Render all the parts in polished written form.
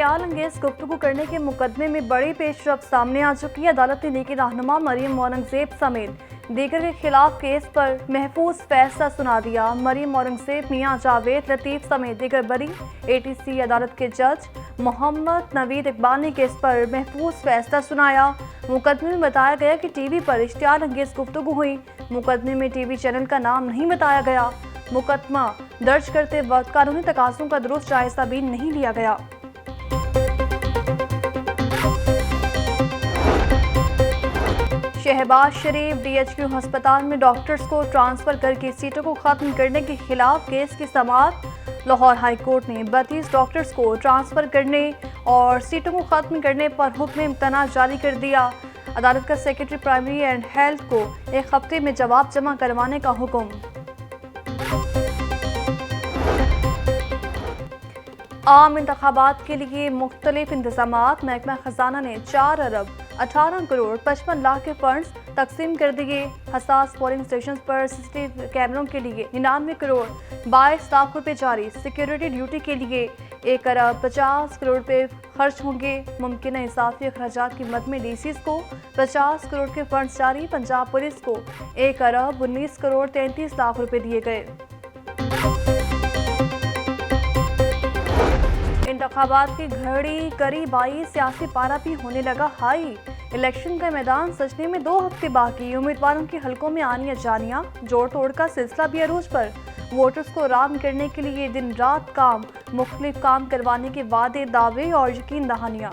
इश्तियाल अंगेज गुफ्तगू करने के मुकदमे में बड़ी पेशरफ सामने आ चुकी है। अदालत ने लीगी रहनुमा मरियम औरंगजेब समेत दीगर के खिलाफ केस पर महफूज फैसला सुना दिया। मरियम औरंगजेब, मियां जावेद लतीफ समेत दीगर बरी। ATC अदालत के जज मोहम्मद नवीद इकबाल ने केस पर महफूज फैसला सुनाया। मुकदमे में बताया गया कि टीवी पर इश्तियाल अंगेज गुफ्तगू हुई। मुकदमे में टीवी चैनल का नाम नहीं बताया गया। मुकदमा दर्ज करते वक्त कानूनी तकाज़ों का दुरुस्त जायजा भी नहीं लिया गया। शहबाज शरीफ DHQ अस्पताल में डॉक्टर्स को ट्रांसफर करके सीटों को खत्म करने के खिलाफ केस की समाअत। लाहौर हाई कोर्ट ने 32 डॉक्टर्स को ट्रांसफर करने और सीटों को खत्म करने पर हुक्म इम्तना जारी कर दिया। अदालत का सेक्रेटरी प्राइमरी एंड हेल्थ को एक हफ्ते में जवाब जमा करवाने का हुक्म। आम इंतखाबात के लिए मुख्तलिफ इंतजामात। महकमा खजाना ने 4 अरब 18 करोड़ 55 लाख के फंड्स तकसीम कर दिए। हसास पोलिंग स्टेशन पर CCTV कैमरों के लिए 99 करोड़ 22 लाख रुपए जारी। सिक्योरिटी ड्यूटी के लिए 1 अरब 50 करोड़ रुपए खर्च होंगे। मुमकिन इजाफी अखराजात की मद में DCs को 50 करोड़ के फंड्स जारी। पंजाब पुलिस को 1 अरब 19 करोड़ 33 लाख रुपए दिए गए। इंतखाबात की घड़ी करीब आई, सियासी पारा भी होने लगा हाई। इलेक्शन का मैदान सजने में 2 हफ्ते बाकी। उम्मीदवारों के हलकों में आनिया जानिया जोड़ तोड़ का सिलसिला भी अरूज पर। वोटर्स को राम करने के लिए दिन रात काम, मुख्तलिफ काम करवाने के वादे, दावे और यकीन दहानियां।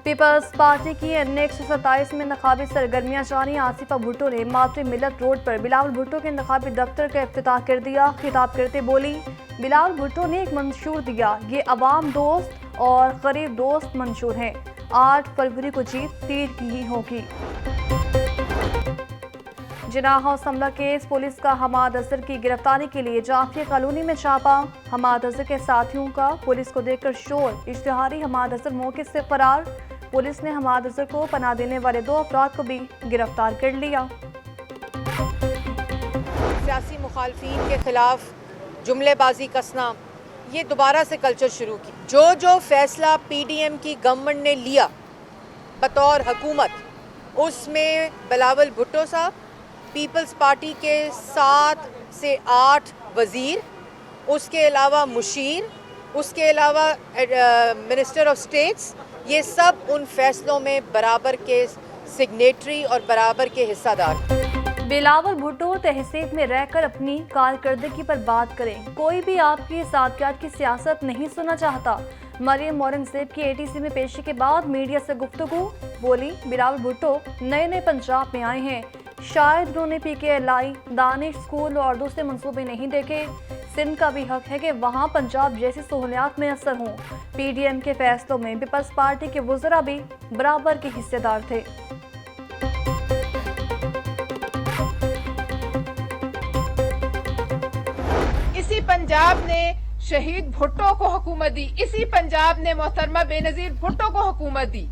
पीपल्स पार्टी की अन्य 127 में इंतखाबी सरगर्मियां जारी। आसिफा भुट्टो ने मातृ मिलत रोड पर बिलावल भुट्टो के इंतखाबी दफ्तर का इफ्तिताह कर दिया। खिताब करते बोली, बिलावल भुट्टो ने एक मंशूर दिया, ये अवाम दोस्त और गरीब दोस्त मंशूर हैं। 8 फरवरी को जीत तीर की ही होगी। जिनाह और हमला केस। पुलिस का हमाद अजहर की गिरफ्तारी के लिए जाफिया कॉलोनी में छापा। हमाद अजहर के साथियों का पुलिस को देखकर शोर। इश्तिहारी हमाद अजहर मौके से फरार। पुलिस ने हमाद अजहर को पनाह देने वाले 2 अफराद को भी गिरफ्तार कर लिया। सियासी मुखालफीन के खिलाफ जुमलेबाजी कसना, ये दोबारा से कल्चर शुरू की। जो फैसला PDM की गवर्नमेंट ने लिया बतौर हुकूमत, उसमें बिलावल भुट्टो साहब, पीपल्स पार्टी के 7 से 8 वज़ीर, उसके अलावा मुशीर, उसके अलावा मिनिस्टर ऑफ स्टेट्स, ये सब उन फैसलों में बराबर के सिग्नेटरी और बराबर के हिस्सादार। बिलावल भुट्टो तहसीब में रहकर अपनी कारकर्दगी पर बात करें। कोई भी आपकी सादगियात की सियासत नहीं सुनना चाहता। मरियम औरंगजेब की ATC में पेशी के बाद मीडिया से गुफ्तगू। बोली, बिलावल भुट्टो नए पंजाब में आए हैं, शायद उन्होंने PKLI, दानिश स्कूल और दूसरे मंसूबे नहीं देखे। सिंध का भी हक है कि वहाँ पंजाब जैसी सहूलियात मैसर हों। PDM के फैसलों में पीपल्स पार्टी के वज़रा भी बराबर के हिस्सेदार थे। इसी पंजाब ने शहीद भुट्टो को हुकूमत दी। इसी पंजाब ने मोहतरमा बेनजीर भुट्टो को हुकूमत दी।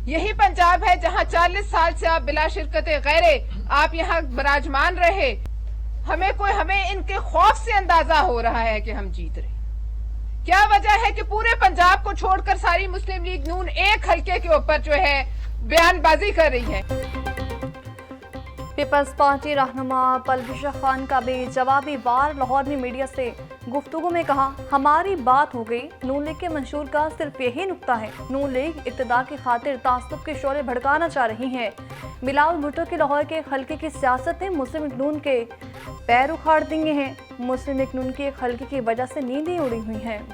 यही पंजाब है जहां 40 साल से आप बिला शिरकत गैरे आप यहाँ विराजमान रहे। हमें इनके खौफ से अंदाजा हो रहा है कि हम जीत रहे। क्या वजह है कि पूरे पंजाब को छोड़कर सारी मुस्लिम लीग नून एक हल्के के ऊपर जो है बयानबाजी कर रही है। पीपल्स पार्टी रहनुमा परवेज खान का भी जवाबी वार। लाहौर में मीडिया से गुफ्तगू में कहा, हमारी बात हो गई। नून लीग के मंशूर का सिर्फ यही नुक्ता है, नून लीग इक़्तिदार की खातिर तासुब के शोले भड़काना चाह रही है। बिलावल भुट्टो के लाहौर के हल्के की सियासत ने मुस्लिम लीग नून के पैर उखाड़ दिए हैं। मुस्लिम लीग नून की एक हल्के की वजह से नींदें उड़ी हुई हैं।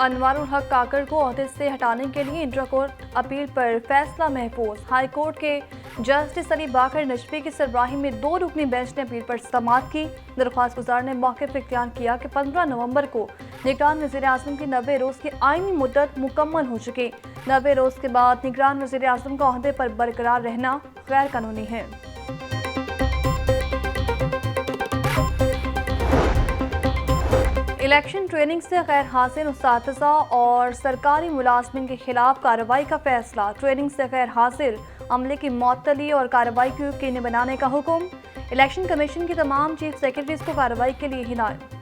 अनवारुल हक काकड़ को ओहदे से हटाने के लिए इंटर कोर्ट अपील पर फैसला महफूज। हाई कोर्ट के जस्टिस अली बाकर नजफी की सरबराही में 2 रुकनी बेंच ने अपील पर समाअत की। दरख्वास्त गुजार ने मौक़िफ़ इख्तियार किया कि 15 नवंबर को निगरान वज़ीर आज़म की 90 रोज़ की आईनी मुद्दत मुकम्मल हो चुकी। 90 रोज़ के बाद निगरान वज़ीर आज़म का ओहदे पर बरकरार रहना गैर कानूनी है। इलेक्शन ट्रेनिंग से गैर हासिल उस्ताज़ा और सरकारी मुलाजमिन के खिलाफ कार्रवाई का फैसला। ट्रेनिंग से गैर हासिल अमले की मअतली और कार्रवाई को यकीनी बनाने का हुक्म। इलेक्शन कमीशन की तमाम चीफ सेक्रेटरीज को कार्रवाई के लिए हिदायत।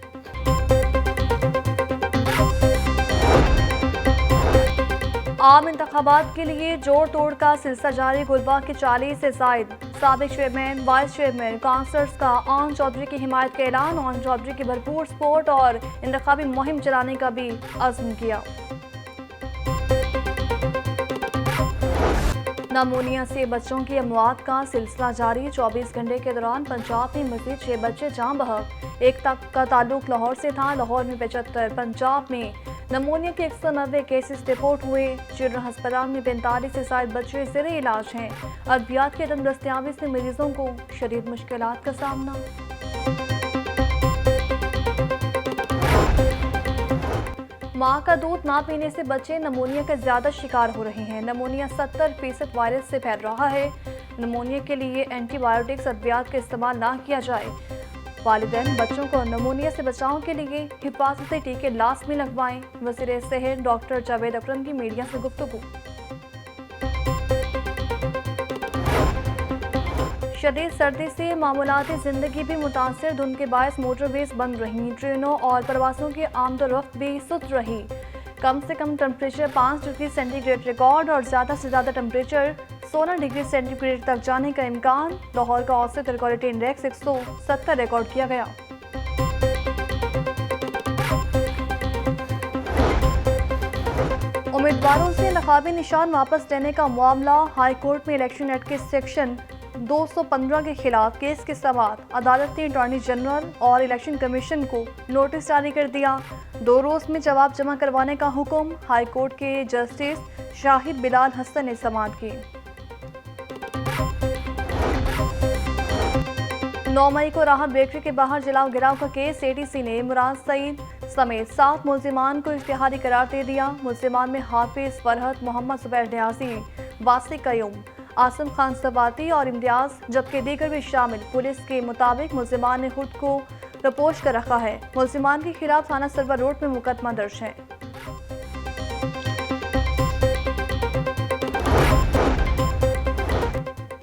आम इंतखाबात के लिए जोड़ तोड़ का सिलसिला जारी। गुलबर्ग के 40 से जायद साबिक चेयरमैन, वाइस चेयरमैन, काउंसलर्स का आन चौधरी की हिमायत का ऐलान। आन चौधरी की भरपूर सपोर्ट और इंतखाबी मुहिम चलाने का भी अज़्म किया। नमूनिया से बच्चों की अमवात का सिलसिला जारी। 24 घंटे के दौरान पंजाब में मजीद 6 बच्चे जान बहक। एक तक का ताल्लुक लाहौर से था। लाहौर में 75, पंजाब में नमूनिया के 190 केसेस रिपोर्ट हुए। चिल्ड्रन अस्पताल में 45 से ज्यादा बच्चे ज़ेरे इलाज हैं। अद्वियात की अदम दस्तियाबी से मरीजों को शदीद मुश्किलात का सामना। माँ का दूध ना पीने से बच्चे नमूनिया के ज्यादा शिकार हो रहे हैं। नमूनिया 70% वायरस से फैल रहा है। नमूनिया के लिए एंटीबायोटिक्स अद्वियात का इस्तेमाल ना किया जाए। वालिदैन बच्चों को नमूनिया से बचाव के लिए हिफाजती टीके लाजमी लगवाएं। वज़ीर सेहत डॉक्टर जावेद अकरम की मीडिया से गुफ्तगू। शदीद सर्दी से मामूलाती जिंदगी भी मुतासर। धुंध के बायस मोटरवेज बंद रहीं। ट्रेनों और प्रवासों की आमदोरफ्त भी सुस्त रही। कम से कम टेम्परेचर 5 डिग्री सेंटीग्रेड रिकॉर्ड और ज़्यादा से ज़्यादा टेम्परेचर 16 डिग्री सेंटीग्रेड तक जाने का इम्कान। लाहौर का औसत एयर क्वालिटी इंडेक्स 170 रिकॉर्ड किया गया। उम्मीदवारों से इंतखाबी निशान वापस लेने का मामला। हाई कोर्ट में इलेक्शन एक्ट के सेक्शन 215 के खिलाफ केस के समाअत। अदालत ने अटॉर्नी जनरल और इलेक्शन कमीशन को नोटिस जारी कर दिया। 2 रोज में जवाब जमा करवाने का हुक्म। हाई कोर्ट के जस्टिस शाहिद बिलाल हसन ने समाअत की। 9 मई को राहत बेकरी के बाहर जलाओ गिराव का केस। एटीसी ने मुराद सईद समेत 7 मुल्जिमान को इश्तिहारी करार दे दिया। मुल्जिमान में हाफिज, फरहत, मोहम्मद जुबैर न्याजी, वासिक कयूम, आसिम खान सवाती और इम्तियाज, जबकि दीगर भी शामिल। पुलिस के मुताबिक मुल्जिमान ने खुद को रपोश कर रखा है। मुल्जिमान के खिलाफ थाना सरवर रोड में मुकदमा दर्ज है।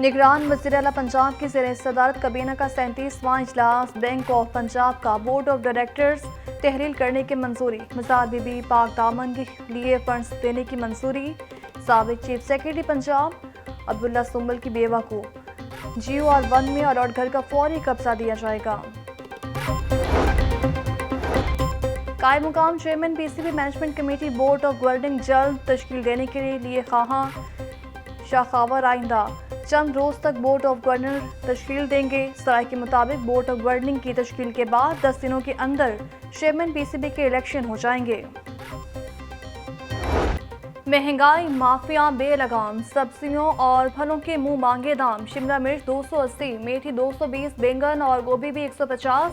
निगरान वज़ीर आला पंजाब की ज़ेर सदारत काबीना का 37वां इजलास। बैंक ऑफ पंजाब का बोर्ड ऑफ डायरेक्टर्स तहरील करने की मंजूरी। मज़ार बीबी पाक दामन के लिए फंड्स देने की मंजूरी। साबिक चीफ सेक्रेटरी पंजाब अब्दुल्ला सुंबल की बेवा को GOR1 में अलॉट घर का फौरी कब्जा दिया जाएगा। कायम मुकाम chairman PCB management committee board of governing जल्द तश्कील देने के लिए खां शाखावर आइंदा चंद रोज तक बोर्ड ऑफ गवर्नर तश्कील देंगे। सराय के मुताबिक बोर्ड ऑफ गवर्निंग की तश्कील के बाद 10 दिनों के अंदर चेयरमैन PCB के इलेक्शन हो जाएंगे। महंगाई माफिया बेलगाम। सब्जियों और फलों के मुंह मांगे दाम। शिमला मिर्च 280, मेथी 220, बैंगन और गोभी भी 150,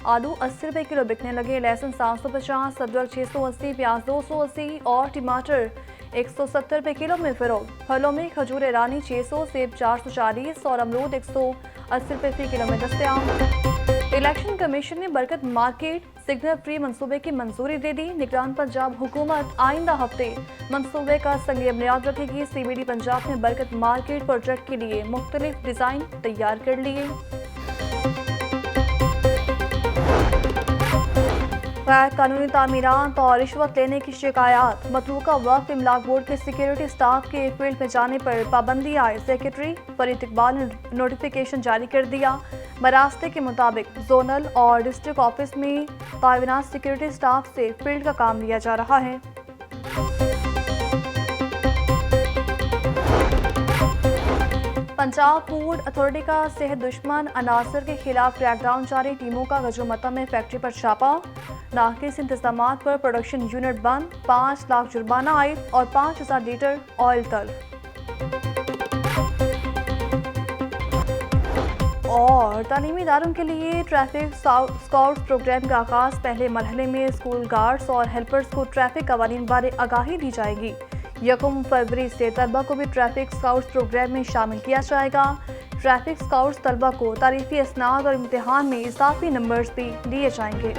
आलू 80 रुपए किलो बिकने लगे। लहसुन 750, अदरक 680, प्याज 280 और टमाटर 170 रुपए किलो में फरोख्त। फलों में खजूर ईरानी 600, सेब 440 और अमरूद 180 रुपए फी किलो में दस्तयाब। इलेक्शन कमीशन ने बरकत मार्केट सिग्नल फ्री मंसूबे की मंजूरी दे दी। निगरान पंजाब हुकूमत आइंदा हफ्ते मंसूबे का संग बुनियाद रखेगी। CBD पंजाब ने बरकत मार्केट प्रोजेक्ट के लिए मुख्तलिफ डिजाइन तैयार कर लिए। गैर कानूनी तामीरात और रिश्वत लेने की शिकायत। मतरूका वक्फ इमलाक बोर्ड के सिक्योरिटी स्टाफ के फील्ड में जाने पर पाबंदी आए। सेक्रेटरी फरीद इकबाल ने नोटिफिकेशन जारी कर दिया। बरास्ते के मुताबिक जोनल और डिस्ट्रिक्ट ऑफिस में तैनात सिक्योरिटी स्टाफ से फील्ड का काम लिया जा रहा है। पंजाब फूड अथॉरिटी का सेहत दुश्मन अनासर के खिलाफ क्रैकडाउन जारी। टीमों का गजोमता में फैक्ट्री पर छापा। नाकिस इंतजामात पर प्रोडक्शन यूनिट बंद। 5 लाख जुर्माना आयद और 5000 लीटर ऑयल तल्फ। और तालीमी इदारों के लिए ट्रैफिक स्काउट्स प्रोग्राम का आगाज। पहले मरहले में स्कूल गार्ड्स और हेल्पर्स को ट्रैफिक कवानीन बारे आगाही दी जाएगी। 1 फरवरी से तलबा को भी ट्रैफिक स्काउट्स प्रोग्राम में शामिल किया जाएगा। ट्रैफिक स्काउट्स तलबा को तारीफी असनाद और इम्तिहान में इजाफी नंबर्स भी दिए जाएंगे।